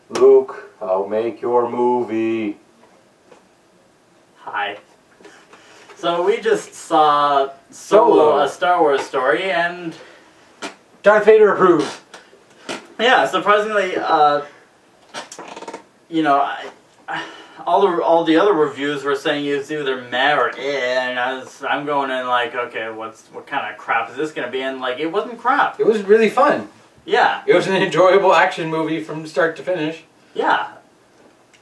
Luke, I'll make your movie. Hi. So we just saw Solo, a Star Wars story, and Darth Vader approved. yeah, surprisingly, you know, all the other reviews were saying it's either meh or and I'm going in like, okay, what kind of crap is this gonna be? And like, it wasn't crap. It was really fun. Yeah. It was an enjoyable action movie from start to finish. Yeah.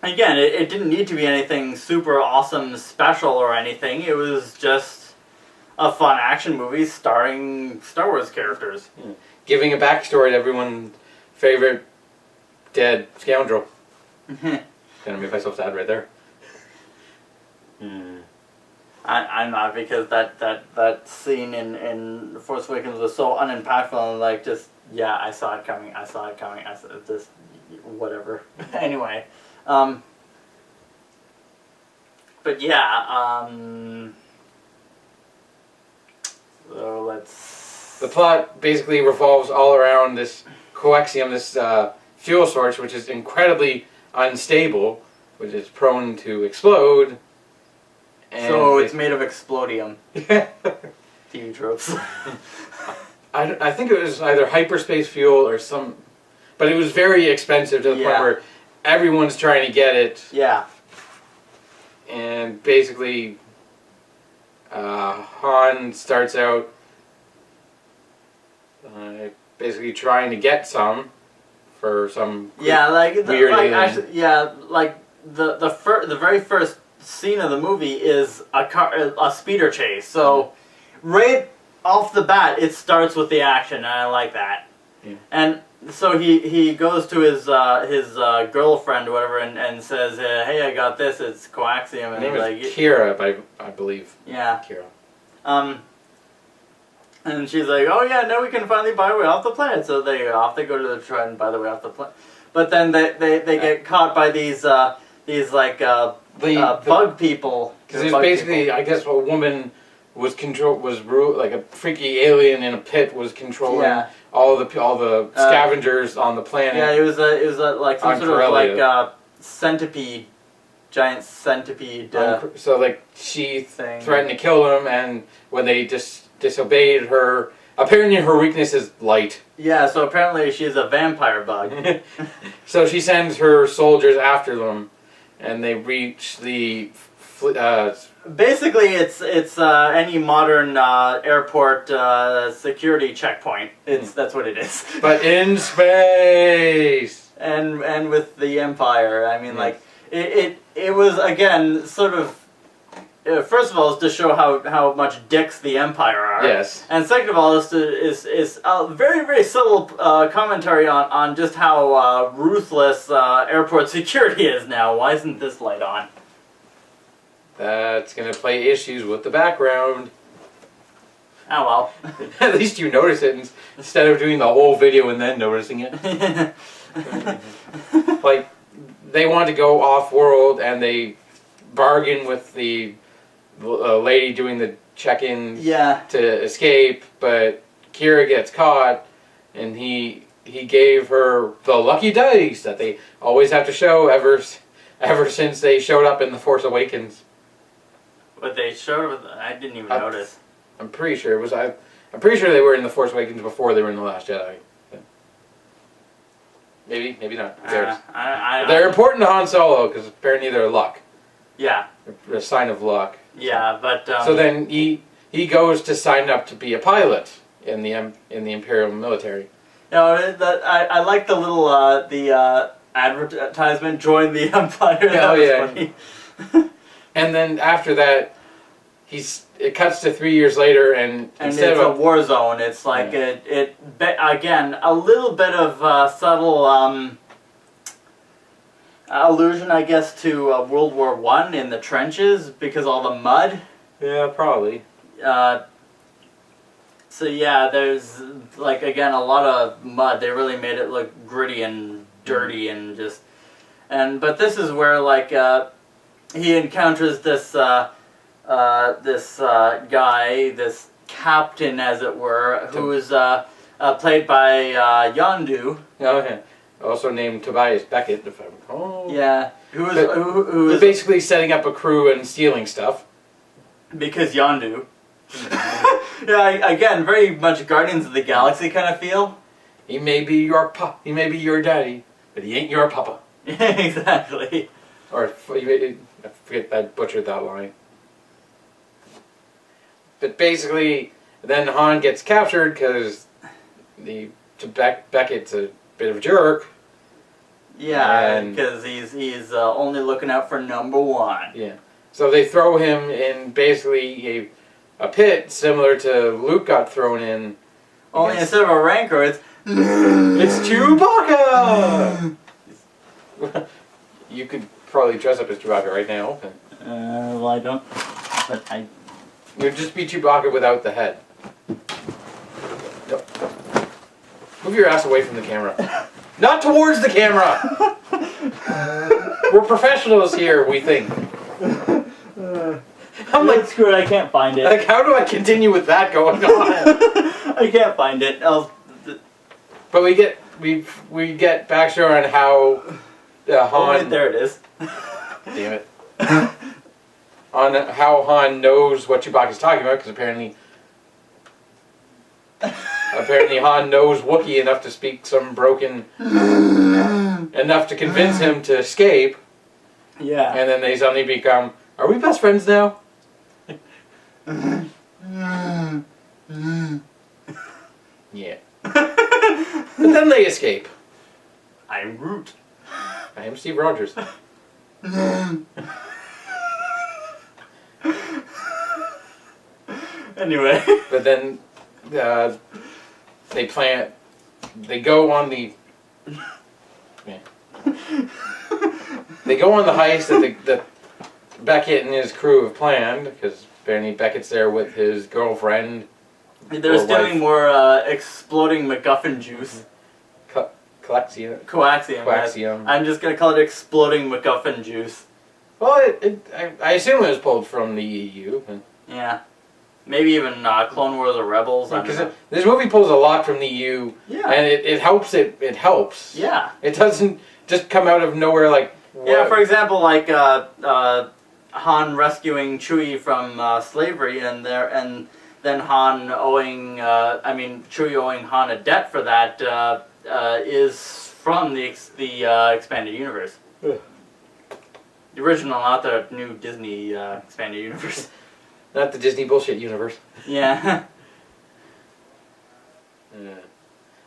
Again, it didn't need to be anything super awesome, special, or anything. It was just a fun action movie starring Star Wars characters. Yeah. Giving a backstory to everyone's favorite dead scoundrel. Gonna make myself sad right there. I'm not, because that scene in Force Awakens was so unimpactful, and like, just, yeah, I saw it coming, I saw it just, whatever. Anyway. But yeah, so let's... The plot basically revolves all around this coaxium, this fuel source, which is incredibly unstable, which is prone to explode. And so it's made of explodium. TV tropes. I think it was either hyperspace fuel or some... But it was very expensive to the point where everyone's trying to get it. Yeah. And basically, Han starts out basically trying to get some for some weird alien. Actually, yeah, like the very first scene of the movie is a speeder chase. So right off the bat, it starts with the action, and I like that. Yeah. And so he goes to his girlfriend or whatever and says, "Hey, I got this. It's coaxium." And Her name like is Kira, I believe. Yeah. Kira. And she's like, "Oh yeah, now we can finally buy way off the planet." So they go to the try and buy the way off the planet. But then they get caught by these bug people. Because it's basically, people. I guess, a woman was like a freaky alien in a pit was controlling all the scavengers on the planet. Yeah, it was like some sort of like centipede, giant centipede. So like she threatened to kill them, and when they disobeyed her, apparently her weakness is light. Yeah, so apparently she's a vampire bug. So she sends her soldiers after them, and they reach the... Basically, it's any modern airport security checkpoint. That's what it is. But in space, and with the Empire. I mean, like it was, again, sort of. First of all, is to show how much dicks the Empire are. Yes. And second of all, is a very, very subtle commentary on just how ruthless airport security is now. Why isn't this light on? That's going to play issues with the background. Oh well. At least you notice it instead of doing the whole video and then noticing it. Like, they want to go off-world, and they bargain with the lady doing the check-in to escape, but Kira gets caught, and he gave her the lucky dice that they always have to show ever since they showed up in The Force Awakens. But they showed, I didn't even notice. I'm pretty sure it was. I'm pretty sure they were in The Force Awakens before they were in The Last Jedi. But maybe not. They're important to Han Solo because apparently they're luck. Yeah. They're a sign of luck. Yeah, but so then he goes to sign up to be a pilot in the Imperial military. I like the little advertisement, "Join the Empire." Funny. And then after that, it cuts to 3 years later, and instead it's a war zone. It's like again, a little bit of subtle allusion, I guess, to World War I in the trenches because all the mud. Yeah, probably. So yeah, there's like, again, a lot of mud. They really made it look gritty and dirty and just, but this is where like he encounters this guy, this captain, as it were, who is played by Yondu. Oh, yeah. also named Tobias Beckett, if I recall. Yeah. Who is basically setting up a crew and stealing stuff. Because Yondu. Yeah, again, very much Guardians of the Galaxy kind of feel. He may be your he may be your daddy, but he ain't your papa. Exactly. Or, I forget, I butchered that line. But basically, then Han gets captured because Beckett's a bit of a jerk. Yeah, because he's only looking out for number one. Yeah. So they throw him in basically a pit similar to Luke got thrown in. Only instead of a rancor, it's Chewbacca! You could probably dress up as Chewbacca right now. Well, I don't. But I. You'd just be Chewbacca without the head. Nope. Move your ass away from the camera. Not towards the camera! We're professionals here, we think. I'm like, screw it, I can't find it. Like, how do I continue with that going on? I can't find it. But we get backstory on how Han... Oh, wait, there it is. Damn it. On how Han knows what Chewbacca's talking about, because apparently Han knows Wookiee enough to speak some broken... enough to convince him to escape. Yeah. And then they suddenly become, are we best friends now? Yeah. But then they escape. I'm Groot. I am Steve Rogers. Anyway. But then they go on the... Yeah. They go on the heist that Beckett and his crew have planned, because apparently Beckett's there with his girlfriend. They're stealing more exploding MacGuffin juice. Coaxium. I'm just going to call it exploding MacGuffin juice. Well, I assume it was pulled from the EU. Yeah. Maybe even Clone Wars or Rebels. Because this movie pulls a lot from the EU, yeah. And it helps. It helps. Yeah. It doesn't just come out of nowhere like... What? Yeah, for example, like Han rescuing Chewie from slavery, and then Han owing, Chewie owing Han a debt for that is from the expanded universe. Ugh. The original, not the new Disney expanded universe. Not the Disney bullshit universe. Yeah.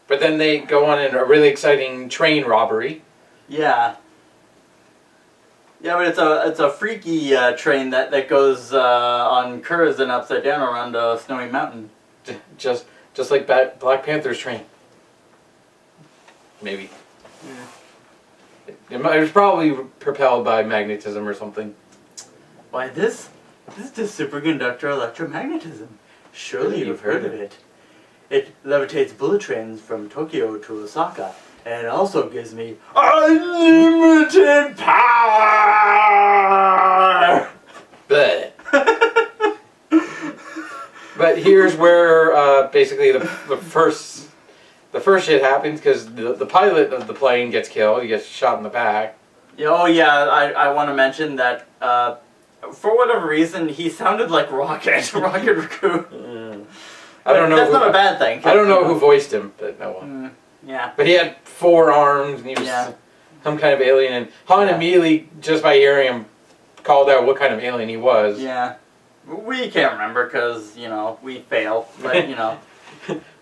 But then they go on in a really exciting train robbery. Yeah. Yeah, but it's a freaky train that goes on curves and upside down around a snowy mountain. Just like Black Panther's train. Maybe. Yeah. It was probably propelled by magnetism or something. Why this is superconductor electromagnetism. Surely you've heard of it. It levitates bullet trains from Tokyo to Osaka. And it also gives me unlimited power! But here's where basically the first shit happens, because the pilot of the plane gets killed. He gets shot in the back. Oh yeah, I want to mention that for whatever reason he sounded like Rocket Raccoon. I don't know. That's not a bad thing. I don't know who voiced him, but no one. Yeah. But he had 4 arms, and he was some kind of alien. And Han immediately, just by hearing him, called out what kind of alien he was. Yeah. We can't remember because, we fail. But,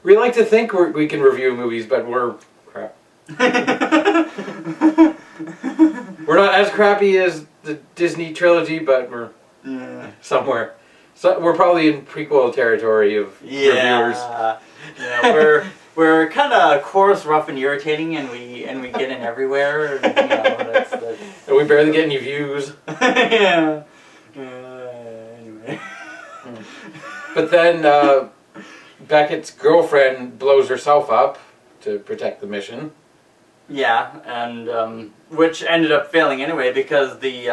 We like to think we can review movies, but we're crap. We're not as crappy as the Disney trilogy, but we're somewhere. So we're probably in prequel territory of reviewers. Yeah, we're kind of coarse, rough, and irritating, and we get in everywhere. And, that's... And we barely get any views. Yeah. Anyway. But then Beckett's girlfriend blows herself up to protect the mission. Yeah, and which ended up failing anyway because the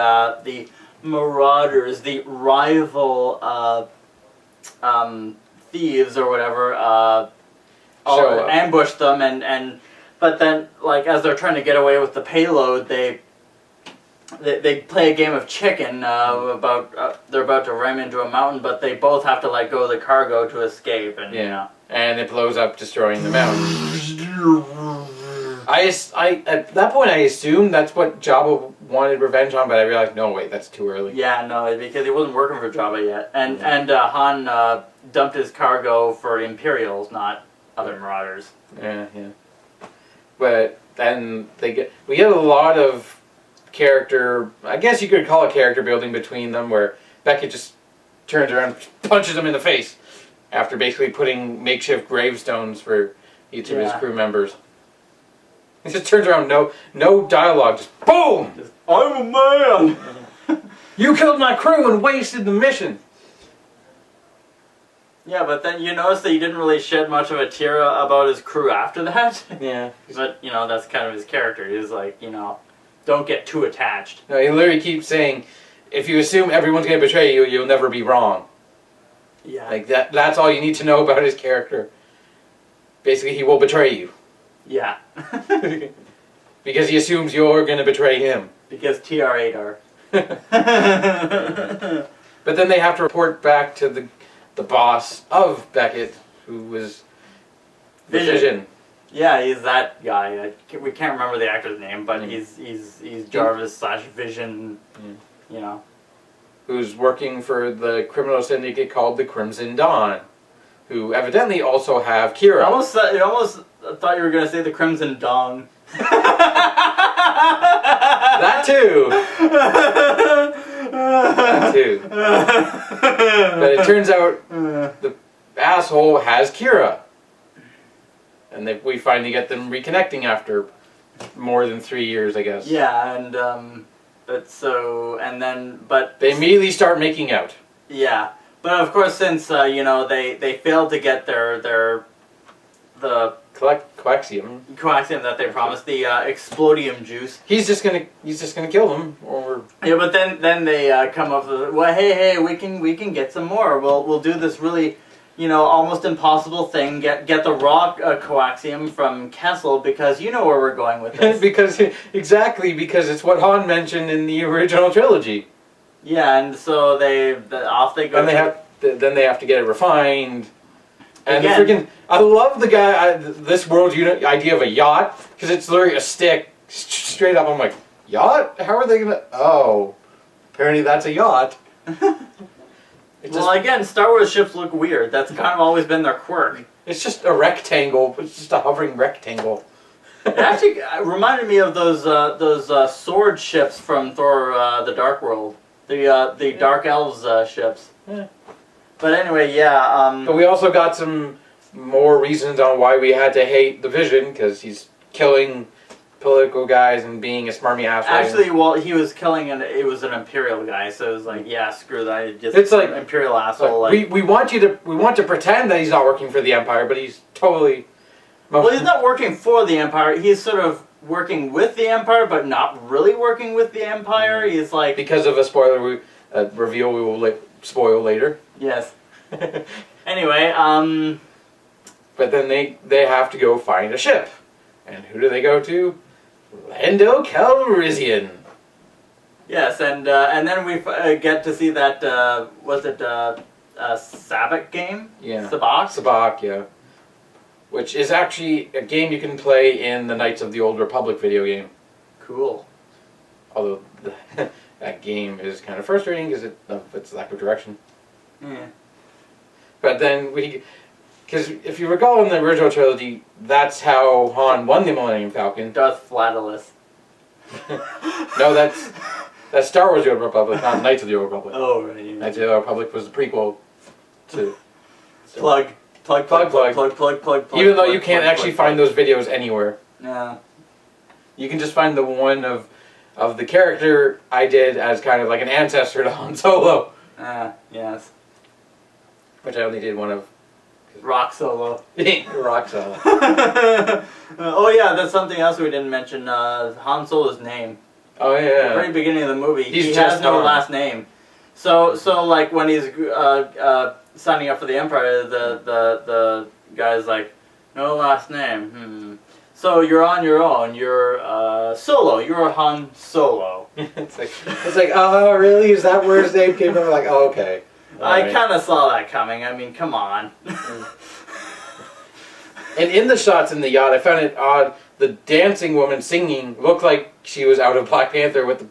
Marauders, the rival thieves or whatever, ambushed them and But then, like, as they're trying to get away with the payload, they play a game of chicken they're about to ram into a mountain, but they both have to let go of the cargo to escape, and and it blows up, destroying the mountain. At that point I assumed that's what Jabba wanted revenge on, but I realized no, wait, that's too early. Yeah, no, because he wasn't working for Jabba yet, and Han dumped his cargo for Imperials, not other Marauders. Yeah. But then we get a lot of character, I guess you could call it character building between them, where Beckett just turns around and punches him in the face after basically putting makeshift gravestones for each of his crew members. He just turns around, no dialogue, just boom! I'm a man! You killed my crew and wasted the mission! Yeah, but then you notice that he didn't really shed much of a tear about his crew after that. Yeah. But, that's kind of his character. He's like, don't get too attached. No, he literally keeps saying, if you assume everyone's going to betray you, you'll never be wrong. Yeah. Like, that's all you need to know about his character. Basically, he will betray you. Yeah. Because he assumes you're going to betray him. Because TR-8 are. But then they have to report back to the boss of Beckett, who was Vision. Yeah, he's that guy. We can't remember the actor's name, but he's Jarvis / Vision, who's working for the criminal syndicate called the Crimson Dawn, who evidently also have Kira. I almost thought you were going to say the Crimson Dawn. That too. That too. But it turns out the asshole has Kira. And we finally get them reconnecting after more than 3 years, I guess. Yeah, and but they immediately start making out. Yeah, but of course, since they failed to get the coaxium that they promised, the explodium juice. He's just gonna kill them, or yeah. But then they come up with, well, hey, we can get some more. We'll do this really, almost impossible thing. Get the raw coaxium from Kessel, because you know where we're going with this. because it's what Han mentioned in the original trilogy. Yeah, and so off they go. And then they have to get it refined. And I love the guy, this world's idea of a yacht, because it's literally a stick, straight up. I'm like, yacht? How are they gonna? Oh, apparently that's a yacht. Again, Star Wars ships look weird. That's kind of always been their quirk. It's just a rectangle. It's just a hovering rectangle. It actually reminded me of those sword ships from Thor: The Dark World, the Dark Elves ships. Yeah. But anyway, yeah. But we also got some more reasons on why we had to hate the Vision, because he's killing political guys and being a smarmy asshole. Actually, he was killing it was an Imperial guy, so it was like, yeah, screw that. It's like Imperial asshole. We want to pretend that he's not working for the Empire, but he's totally. Well, he's not working for the Empire. He's sort of working with the Empire, but not really working with the Empire. He's like, because of a spoiler reveal we will spoil later. Yes. Anyway, But then they have to go find a ship. And who do they go to? Lando Calrissian. Yes, and then we get to see that, Sabacc game? Yeah. Sabacc, yeah. Which is actually a game you can play in the Knights of the Old Republic video game. Cool. Although that game is kind of frustrating because of its lack of direction. Yeah. But then because if you recall in the original trilogy, that's how Han won the Millennium Falcon. Darth Flatulus. No, that's Star Wars: The Old Republic, not Knights of the Old Republic. Oh, right. Yeah. Knights of the Old Republic was the prequel to. Plug. Even though you can't actually find those videos anywhere. Yeah. You can just find the one of the character I did as kind of like an ancestor to Han Solo. Yes. Which I only did one of. Rock Solo. Rock Solo. Oh yeah, that's something else we didn't mention. Han Solo's name. Oh yeah. At the very beginning of the movie, he has no last name. So like when he's signing up for the Empire, the guy's like, no last name. So you're on your own. You're Solo. You're Han Solo. it's like, oh, really? Is that where his name came from? I'm like, oh, okay. I kind of saw that coming. I mean, come on. And in the shots in the yacht, I found it odd. The dancing woman singing looked like she was out of Black Panther with the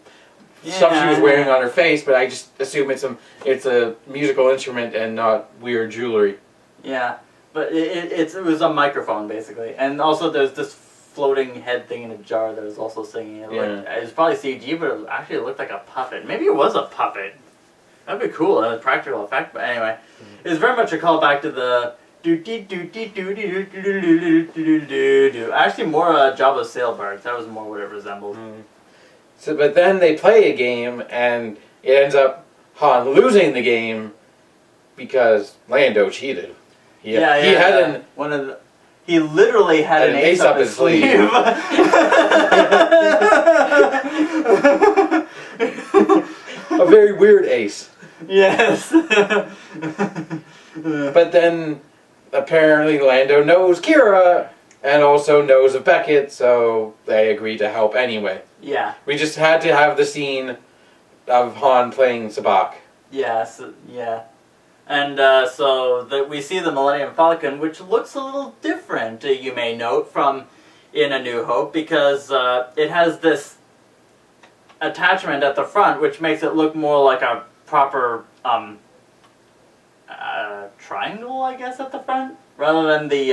stuff she was wearing on her face, but I just assume it's a musical instrument and not weird jewelry. Yeah, but it was a microphone basically, and also there's this floating head thing in a jar that was also singing. It was probably CG, but it looked like a puppet. Maybe it was a puppet. That'd be cool, a practical effect. But anyway, it was very much a callback to the actually more Jabba's sailbark. That was more what it resembled. So, but then they play a game, and it ends up Han losing the game because Lando cheated. He literally had an ace up his sleeve. A very weird ace. Yes. But then apparently Lando knows Kira and also knows of Beckett, so they agree to help anyway. Yeah. We just had to have the scene of Han playing Sabacc. Yes, yeah. And so we see the Millennium Falcon, which looks a little different, you may note, from in A New Hope, because it has this attachment at the front, which makes it look more like a proper triangle, I guess, at the front, rather than the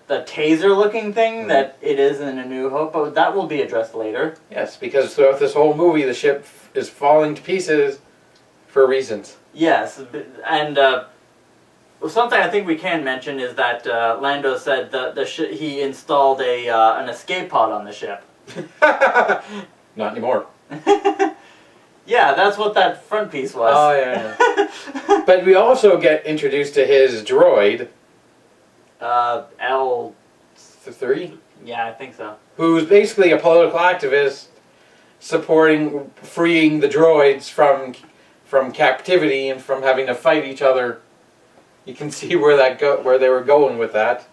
taser-looking thing that it is in A New Hope, but that will be addressed later. Yes, because throughout this whole movie, the ship is falling to pieces for reasons. Yes, and something I think we can mention is that Lando said that he installed an escape pod on the ship. Not anymore. Yeah, that's what that front piece was. Oh, yeah. But we also get introduced to his droid. L3? Yeah, I think so. Who's basically a political activist supporting freeing the droids from captivity and from having to fight each other. You can see where they were going with that.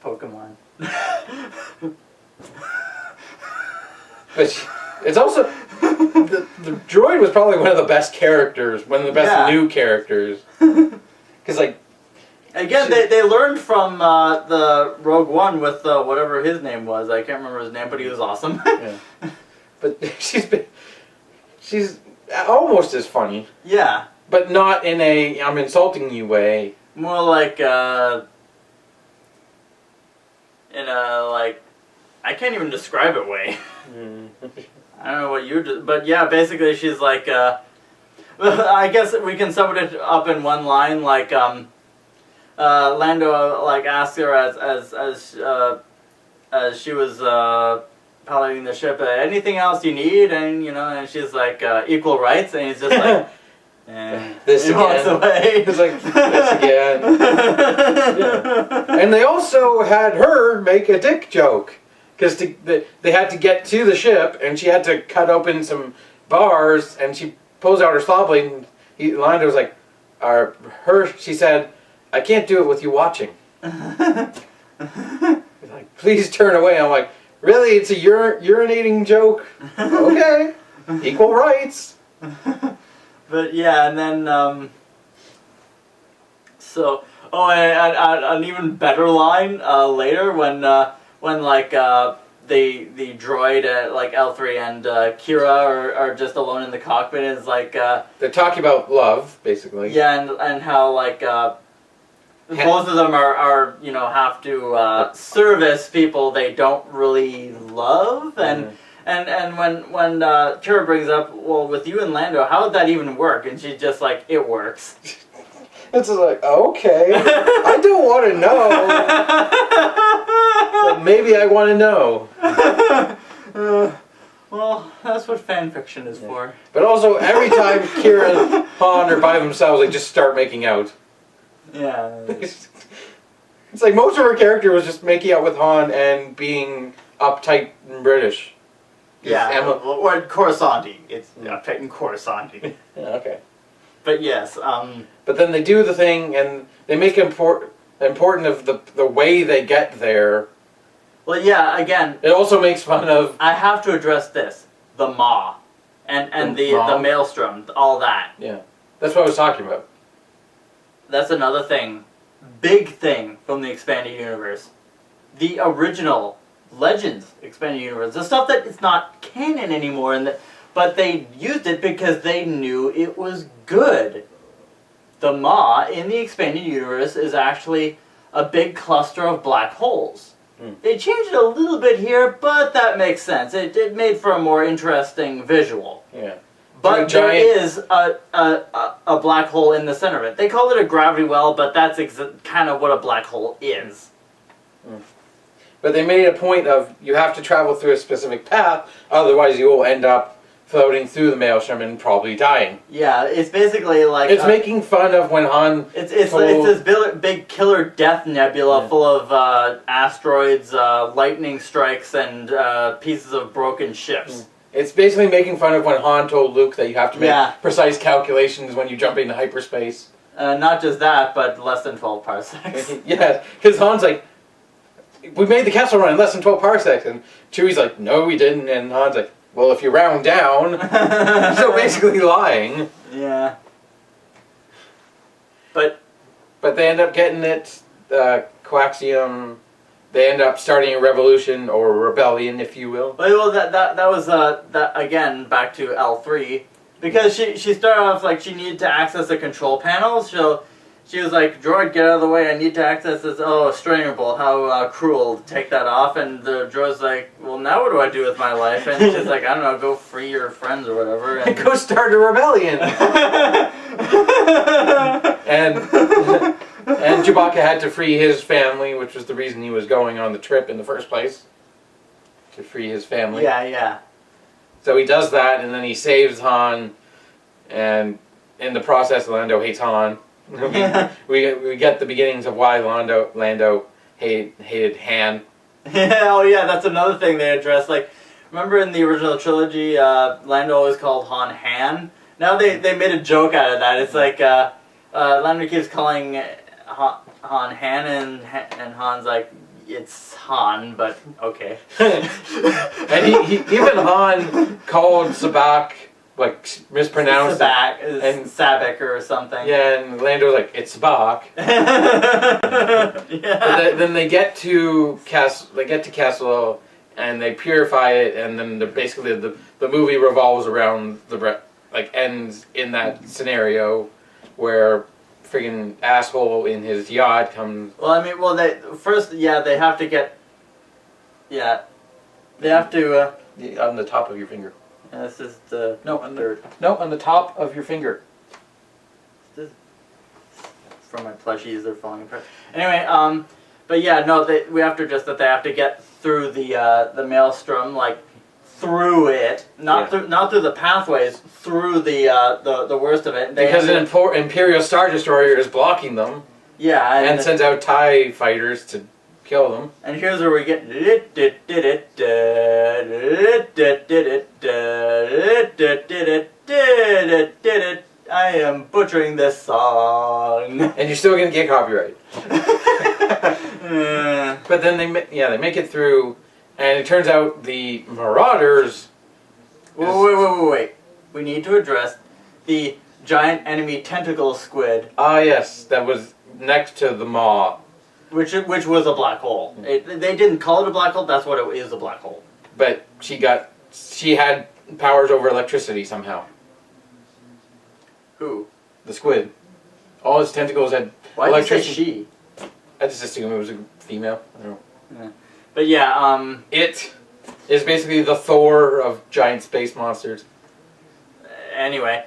Pokemon. But it's also the droid was probably one of the best characters, one of the best new characters. Because again, they learned from the Rogue One with whatever his name was. I can't remember his name, but he was awesome. Yeah. But she's almost as funny. Yeah. But not in a I'm insulting you way. More like in a I can't even describe it way. I don't know what you do, but yeah, basically she's like I guess we can sum it up in one line, like Lando asked her as she was piloting the ship, anything else you need, and and she's like equal rights, and he's just like this he again. walks away. He's like this again. Yeah. And they also had her make a dick joke because they had to get to the ship, and she had to cut open some bars, and she pulls out her saw blade, and Lando was like, she said, "I can't do it with you watching." He's like, "Please turn away." I'm like, "Really? It's a urinating joke? Okay, equal rights." But yeah, and then an even better line later when the droid L3 and Kira are just alone in the cockpit. Is they're talking about love, basically. Yeah, and how both of them are have to service people they don't really love, and when Kira brings up, well, with you and Lando, how would that even work? And she's just like, it works. It's just like, okay, I don't want to know, but maybe I want to know. Well, that's what fan fiction is for. But also, every time Kira and Han are by themselves, they just start making out. Yeah. It's like most of her character was just making out with Han and being uptight and British. Yeah, or Coruscanti. It's uptight and Coruscanti. Yeah, okay. But yes. But then they do the thing, and they make important of the way they get there. Well, yeah. Again, it also makes fun of. I have to address this: the maw, and the maelstrom, all that. Yeah, that's what I was talking about. That's another thing, big thing from the expanded universe, the original Legends expanded universe, the stuff that is not canon anymore, but they used it because they knew it was good. The maw in the expanded universe is actually a big cluster of black holes. They changed it a little bit here, but that makes sense. It made for a more interesting visual. Yeah. But there is a black hole in the center of it. They call it a gravity well, but that's kind of what a black hole is. But they made a point of you have to travel through a specific path, otherwise you will end up floating through the maelstrom and probably dying. Yeah, it's basically like... It's making fun of when Han... It's this big killer death nebula full of asteroids, lightning strikes, and pieces of broken ships. It's basically making fun of when Han told Luke that you have to make precise calculations when you jump into hyperspace. Not just that, but less than 12 parsecs. Yeah, because Han's like, we made the Kessel Run in less than 12 parsecs, and Chewie's like, no we didn't, and Han's like, well, if you round down, so basically lying. Yeah. But they end up getting it, coaxium. They end up starting a revolution or a rebellion, if you will. Well, that was that again back to L3, because she started off like she needed to access the control panel. So she was like, "Droid, get out of the way! I need to access this." Oh, strainable! How cruel! Take that off. And the droid's like, "Well, now what do I do with my life?" And she's like, "I don't know. Go free your friends or whatever." And go start a rebellion. And Chewbacca had to free his family, which was the reason he was going on the trip in the first place. To free his family. Yeah. So he does that, and then he saves Han, and in the process, Lando hates Han. we get the beginnings of why Lando hated Han. Oh yeah, that's another thing they addressed. Like, remember in the original trilogy, Lando always called Han Han? Now they made a joke out of that. It's like, Lando keeps calling Han Han, and Han's like, it's Han, but okay. And he even Han called Sabak, like, mispronounced Sabak, and Sabak or something. Yeah, and Lando was like, it's Sabak. But then they get to Castle, and they purify it, and then basically the movie revolves around ends in that scenario where friggin' asshole in his yacht comes. Well, I mean, they have to get. Yeah, they have to. On the top of your finger. This is the on the top of your finger. From my plushies, they're falling apart. Anyway, but yeah, no, we have to address that they have to get through the maelstrom, like through it, not through the pathways, through the worst of it. Because an Imperial Star Destroyer is blocking them. Yeah, and sends out TIE fighters to kill them. And here's where we get. I am butchering this song. And you're still gonna get copyright. But then they make it through, and it turns out the Marauders. Wait. We need to address the giant enemy tentacle squid. Ah, yes, that was next to the maw. Which was a black hole. They didn't call it a black hole. That's what it is, a black hole. But she had powers over electricity somehow. Who? The squid. All his tentacles had electricity. Why did you say she? I just assumed it was a female. I don't know. Yeah. But yeah, it is basically the Thor of giant space monsters. Anyway,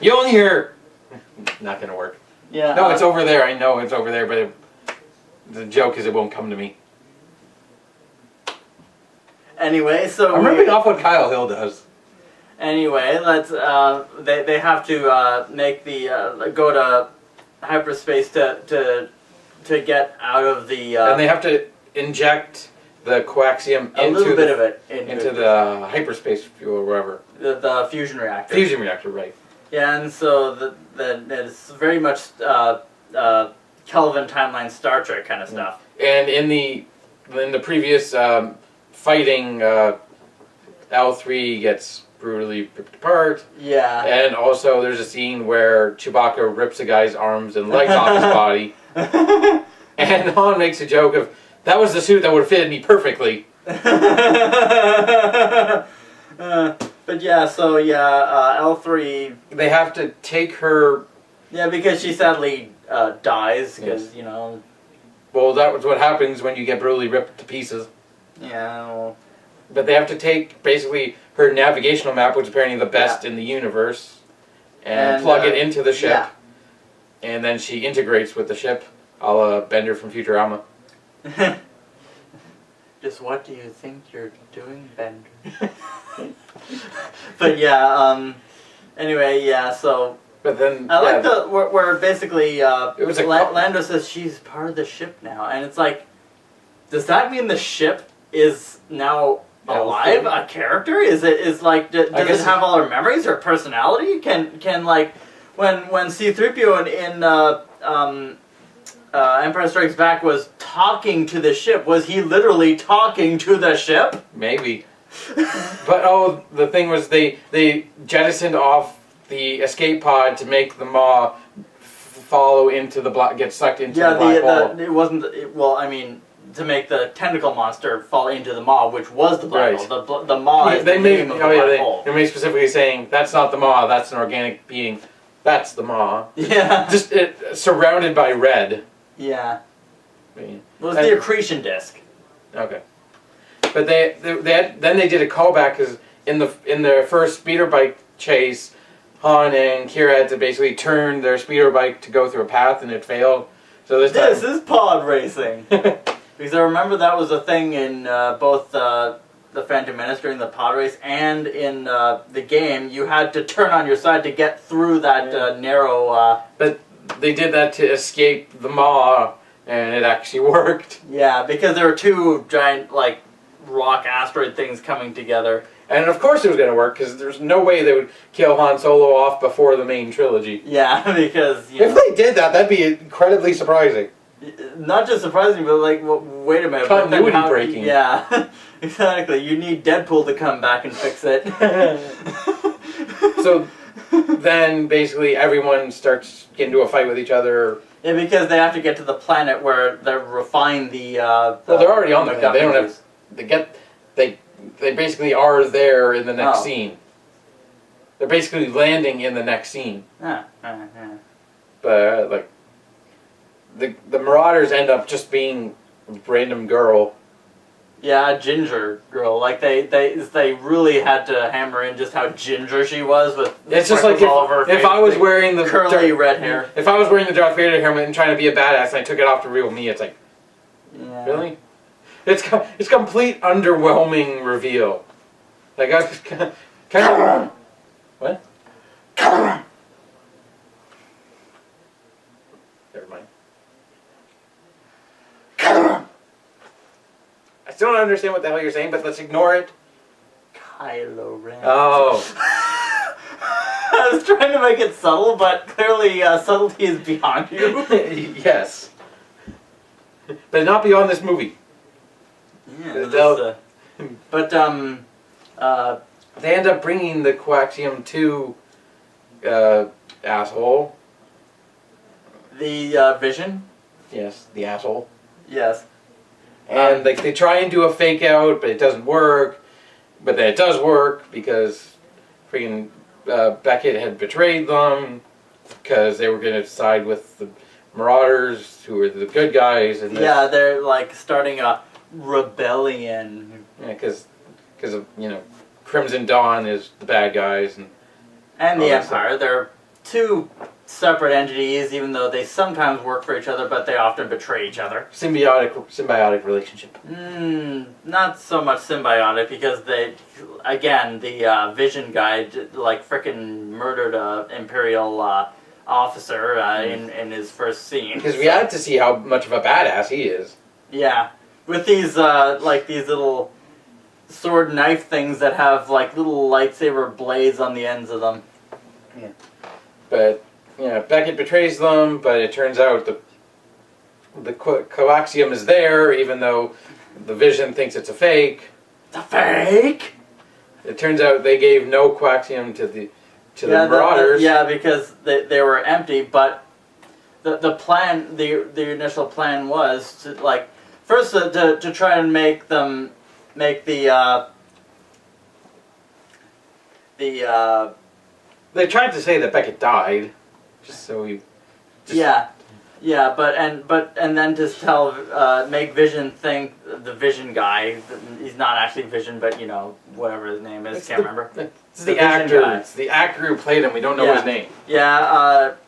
you only hear. Not gonna work. Yeah. No, it's over there. I know it's over there, but the joke is it won't come to me. Anyway, so I'm ripping off what Kyle Hill does. Anyway, let's. They have to make the go to hyperspace to get out of the. And they have to inject the coaxium into the hyperspace fuel or whatever. The fusion reactor. Fusion reactor, right? Yeah, and so that is very much Kelvin timeline Star Trek kind of stuff. And in the previous fighting, L3 gets brutally ripped apart. Yeah. And also there's a scene where Chewbacca rips a guy's arms and legs off his body. And Han makes a joke of, that was the suit that would have fitted me perfectly. But yeah, so yeah, L3... They have to take her... Yeah, because she sadly dies, because, Yes. you know... Well, that was what happens when you get brutally ripped to pieces. Yeah, well... But they have to take, basically, her navigational map, which is apparently the best in the universe, and plug it into the ship. Yeah. And then she integrates with the ship, a la Bender from Futurama. Just what do you think you're doing, Bender? But yeah, anyway, yeah, so... But then, I like the, where basically, it was Lando says she's part of the ship now, and it's like, does that mean the ship is now alive, a character? Does it have all her memories, her personality? Can like, when C-3PO in Empire Strikes Back was talking to the ship, was he literally talking to the ship? Maybe. But the thing was they jettisoned off the escape pod to make the Maw follow into the get sucked into the black hole. It wasn't. Well, I mean, to make the tentacle monster fall into the Maw, which was the black hole. The Maw is the name of the black hole. They made specifically saying that's not the Maw. That's an organic being. That's the Maw. Yeah. Just surrounded by red. Yeah. I mean, it was the accretion disk. Okay. But then they did a callback because in their first speeder bike chase, Han and Kira had to basically turn their speeder bike to go through a path and it failed. So this is pod racing. Because I remember that was a thing in both the Phantom Menace during the pod race and in the game. You had to turn on your side to get through that narrow... But they did that to escape the Maw, and it actually worked. Yeah, because there were two giant, like, rock asteroid things coming together. And of course it was going to work, because there's no way they would kill Han Solo off before the main trilogy. Yeah, because... If they did that, that'd be incredibly surprising. Not just surprising, but like, well, wait a minute. Continuity breaking. Yeah, exactly. You need Deadpool to come back and fix it. So then basically everyone starts getting into a fight with each other. Yeah, because they have to get to the planet where they refine the well, they're already on the planet. They don't have... They basically are there in the next scene. They're basically landing in the next scene. But, like... The Marauders end up just being a random girl. Yeah, a ginger girl. Like they really had to hammer in just how ginger she was with. It's just like if I was wearing the curly red hair. If I was wearing the Darth Vader helmet and trying to be a badass and I took it off to real me, it's like, really? It's complete underwhelming reveal. Like I was kind of what? Never mind. I still don't understand what the hell you're saying, but let's ignore it. Kylo Ren. Oh. I was trying to make it subtle, but clearly subtlety is beyond you. Yes. But not beyond this movie. Yeah. But they end up bringing the Coaxium 2 asshole. The Vision? Yes, the asshole. Yes. And they try and do a fake out, but it doesn't work. But then it does work because freaking Beckett had betrayed them because they were going to side with the Marauders, who were the good guys. And yeah, they're like starting a rebellion. Yeah, because of, Crimson Dawn is the bad guys. And the Empire. They're two separate entities, even though they sometimes work for each other, but they often betray each other. Symbiotic relationship. Not so much symbiotic, because the Vision guy, like, frickin' murdered a Imperial officer in his first scene. Because we had to see how much of a badass he is. Yeah. With these, these little sword knife things that have, like, little lightsaber blades on the ends of them. Yeah. But... Beckett betrays them, but it turns out the coaxium is there, even though the Vision thinks it's a fake. The fake? It turns out they gave no coaxium to the Marauders. Because they were empty. But the plan, the initial plan was to first to try and make the They tried to say that Beckett died, just so we. And then just make Vision think the Vision guy. He's not actually Vision, but whatever his name is, can't remember. It's the actor. It's the actor who played him. We don't know his name.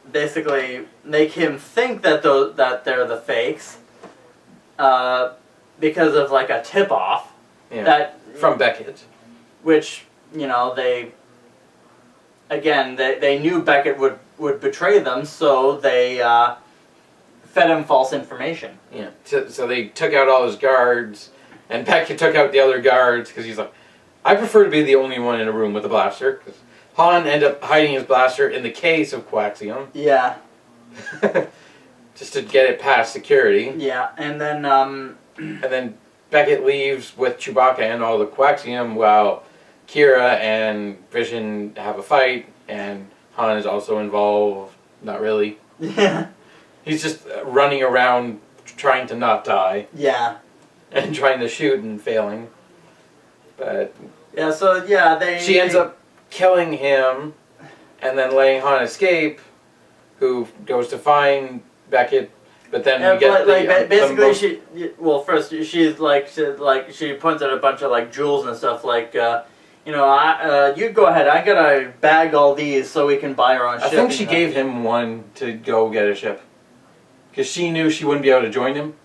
Basically make him think that they're the fakes, because of a tip off from Beckett, which they knew Beckett would betray them, so they fed him false information. Yeah. So they took out all his guards, and Beckett took out the other guards because he's like, I prefer to be the only one in a room with a blaster. Because Han ended up hiding his blaster in the case of coaxium. Yeah. Just to get it past security. Yeah, and then and then Beckett leaves with Chewbacca and all the coaxium while Kira and Vision have a fight, and Han is also involved. Not really. Yeah. He's just running around trying to not die. Yeah. And trying to shoot and failing. But she ends up killing him and then letting Han escape, who goes to find Beckett. But then we get first she points out a bunch of jewels and stuff you go ahead. I gotta bag all these so we can buy our own ship. I think she gave him one to go get a ship, because she knew she wouldn't be able to join him,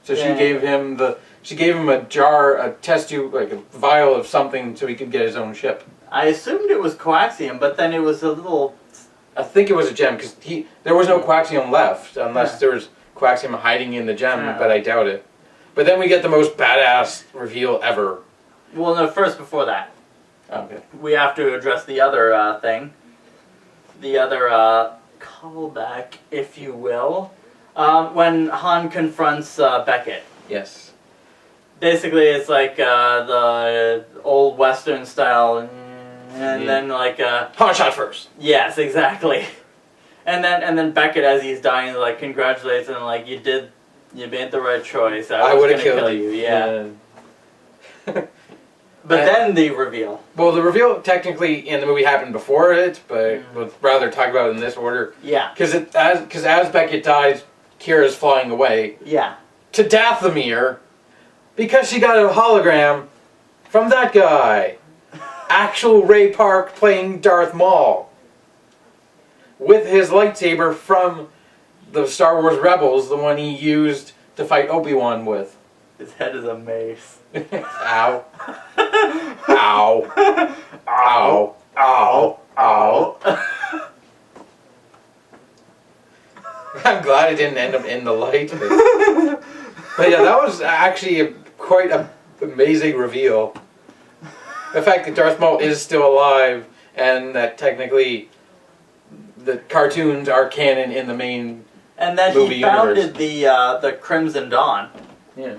so she gave him a jar, a test tube, a vial of something, so he could get his own ship. I assumed it was coaxium, but then it was a little. I think it was a gem, because there was no coaxium left, unless there was coaxium hiding in the gem, but I doubt it. But then we get the most badass reveal ever. Well, no, first before that. Okay. We have to address the other thing. The other callback, if you will. When Han confronts Beckett. Yes. Basically, it's the old Western style, and then Han shot first. Yes, exactly. And then Beckett, as he's dying, congratulates him, you made the right choice. I would have killed killed you. Yeah. But then the reveal. Well, the reveal technically in the movie happened before it, but we'll rather talk about it in this order. Yeah. Because as Beckett dies, Kira's flying away. Yeah. To Dathomir, because she got a hologram from that guy. Actual Ray Park playing Darth Maul. With his lightsaber from the Star Wars Rebels, the one he used to fight Obi-Wan with. His head is a mace. Ow. Ow. Ow. Ow. Ow. I'm glad it didn't end up in the light. But yeah, that was actually quite an amazing reveal. The fact that Darth Maul is still alive, and that technically the cartoons are canon in the main and that movie he founded universe. the Crimson Dawn. Yeah.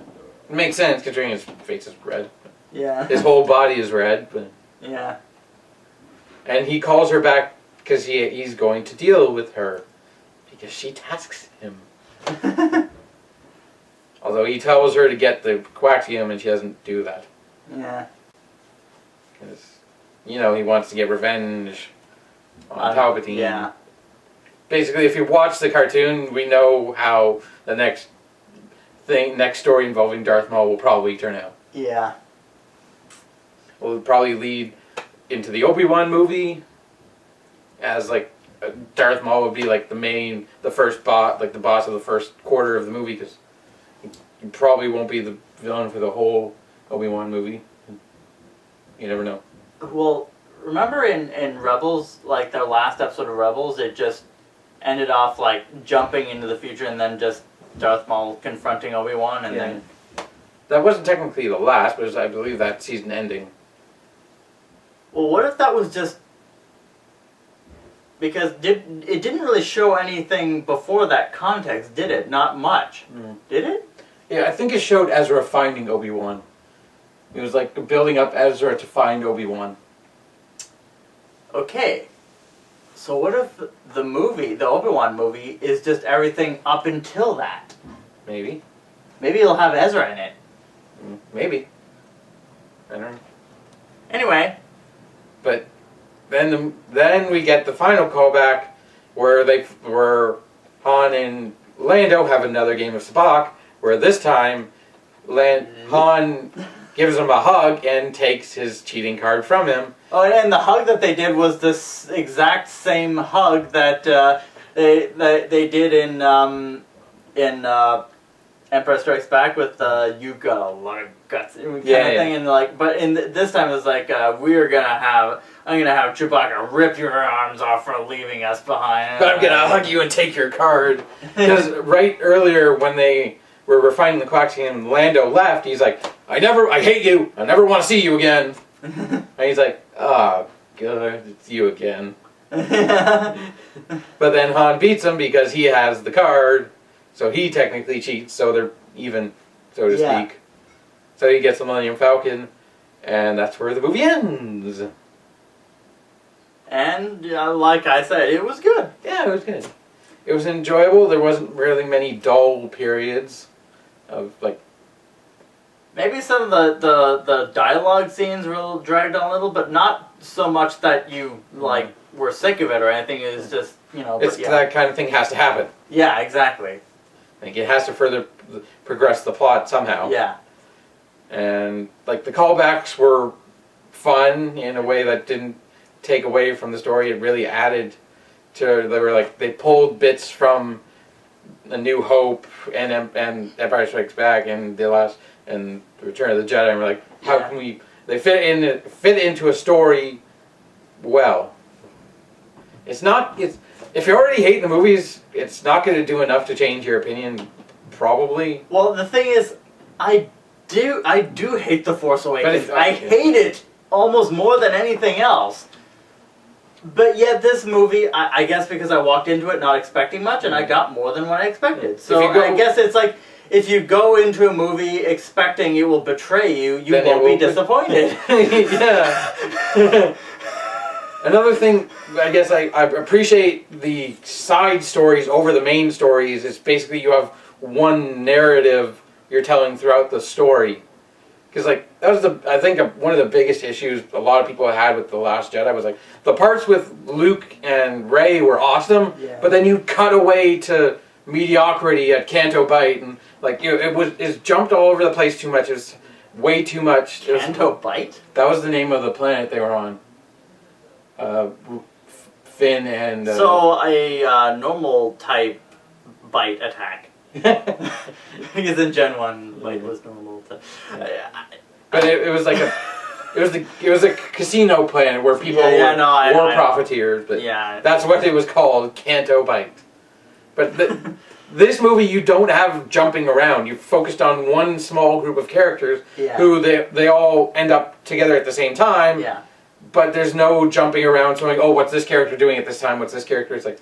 It makes sense, considering his face is red. Yeah. His whole body is red. But yeah. And he calls her back because he's going to deal with her. Because she tasks him. Although he tells her to get the coaxium and she doesn't do that. Yeah. Because, he wants to get revenge on Palpatine. Yeah. Basically, if you watch the cartoon, we know how the next story involving Darth Maul will probably turn out. Yeah. Will probably lead into the Obi-Wan movie, as Darth Maul would be the first boss, the boss of the first quarter of the movie, because he probably won't be the villain for the whole Obi-Wan movie. You never know. Well, remember in Rebels, their last episode of Rebels, it just ended off jumping into the future and then just Darth Maul confronting Obi-Wan and then... That wasn't technically the last, but I believe that season ending. Well, what if that was just... Because it didn't really show anything before that context, did it? Not much. Did it? Yeah, I think it showed Ezra finding Obi-Wan. It was like building up Ezra to find Obi-Wan. Okay. So what if the movie, the Obi-Wan movie, is just everything up until that? Maybe. Maybe it'll have Ezra in it. Maybe. I don't know. Anyway. But then we get the final callback where Han and Lando have another game of Spock, where this time Han gives him a hug and takes his cheating card from him. Oh, and the hug that they did was this exact same hug that they did in Empire Strikes Back with "You've got a lot of guts" kind of thing, and like, but this time it was like I'm gonna have Chewbacca rip your arms off for leaving us behind. But I'm gonna hug you and take your card. Because right earlier when they were refining the clock scene and Lando left, he's like, I hate you. I never want to see you again. And he's like, oh, good, it's you again. But then Han beats him because he has the card, so he technically cheats, so they're even, so to speak. So he gets the Millennium Falcon, and that's where the movie ends. And like I said, it was good. Yeah, it was good. It was enjoyable. There wasn't really many dull periods of like. Maybe some of the dialogue scenes were dragged on a little, but not so much that you like were sick of it or anything. It was just It's that kind of thing has to happen. Yeah, exactly. Like it has to further progress the plot somehow. Yeah. And like the callbacks were fun in a way that didn't take away from the story. It really added to. They pulled bits from A New Hope and Empire Strikes Back and and Return of the Jedi. And we're like, how can we? They fit into a story well. It's not. If you're already hating the movies, it's not going to do enough to change your opinion. Probably. Well, the thing is, I do hate The Force Awakens. I hate it almost more than anything else. But yet this movie, I guess because I walked into it not expecting much, and I got more than what I expected. So I guess it's like, if you go into a movie expecting it will betray you, you won't be disappointed. Yeah. Another thing, I guess I appreciate the side stories over the main stories. It's basically you have one narrative you're telling throughout the story. Because that was I think one of the biggest issues a lot of people had with The Last Jedi was like the parts with Luke and Rey were awesome, but then you cut away to mediocrity at Canto Bight and it's jumped all over the place too much. It was way too much. Canto Bight? That was the name of the planet they were on. Finn and so a normal type bite attack. Because in Gen 1 Light was normal. But it was like it was a casino planet where people were profiteers. But that's what it was called, Canto Bight. But this movie, you don't have jumping around. You're focused on one small group of characters who they all end up together at the same time. Yeah. But there's no jumping around showing, oh, what's this character doing at this time? What's this character? It's like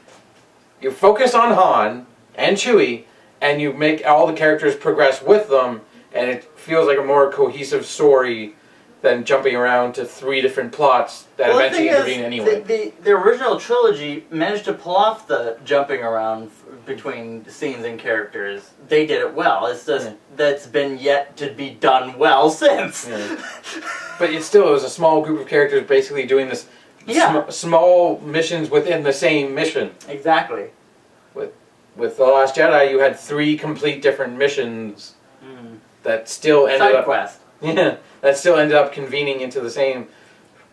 you focus on Han and Chewie, and you make all the characters progress with them, and it feels like a more cohesive story than jumping around to 3 different plots that eventually intervene anyway. The original trilogy managed to pull off the jumping around between scenes and characters. They did it well. It's just that's been yet to be done well since. Yeah. But it was a small group of characters basically doing this small missions within the same mission. Exactly. With The Last Jedi, you had 3 complete different missions that still ended up... quest. Yeah, that still ended up convening into the same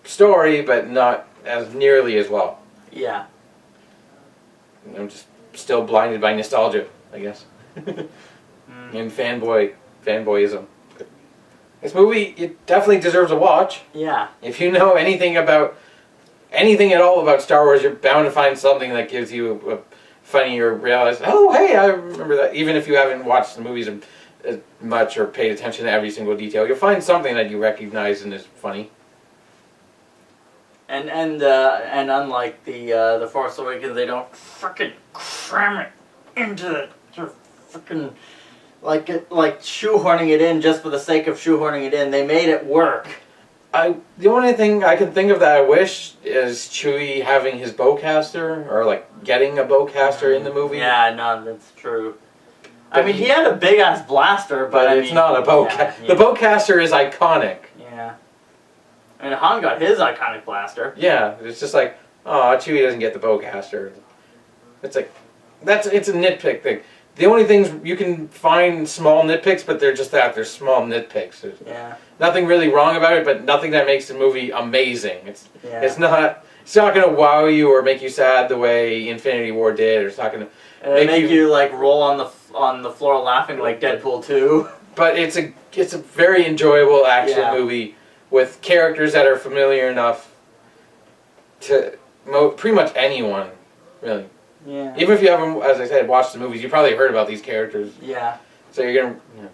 story, but not as nearly as well. Yeah. I'm just still blinded by nostalgia, I guess. And fanboyism. This movie, it definitely deserves a watch. Yeah. If you know anything at all about Star Wars, you're bound to find something that gives you a funny or realize, oh, hey, I remember that. Even if you haven't watched the movies much or paid attention to every single detail, you'll find something that you recognize and is funny. And unlike the Force Awakens, they don't freaking cram it into the freaking like shoehorning it in just for the sake of shoehorning it in. They made it work. The only thing I can think of that I wish is Chewie having his bowcaster, or like getting a bowcaster in the movie. Yeah, no, that's true. I mean, he had a big ass blaster, but it's not a bowcaster. Yeah. The bowcaster is iconic. Yeah. I mean, Han got his iconic blaster. Yeah, it's just like, oh, Chewie doesn't get the bowcaster. It's like, it's a nitpick thing. The only things you can find small nitpicks, but they're just that, they're small nitpicks. There's nothing really wrong about it, but nothing that makes the movie amazing. It's not going to wow you or make you sad the way Infinity War did, or it's not going to make you like roll on the floor laughing like Deadpool 2. But it's a very enjoyable action movie with characters that are familiar enough to pretty much anyone, really. Yeah. Even if you haven't, as I said, watched the movies, you probably heard about these characters. Yeah. So you're gonna.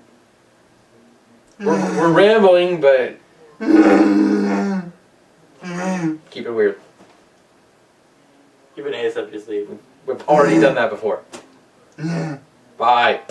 We're rambling, but keep it weird. Keep an ace up your sleeve. We've already done that before. Bye.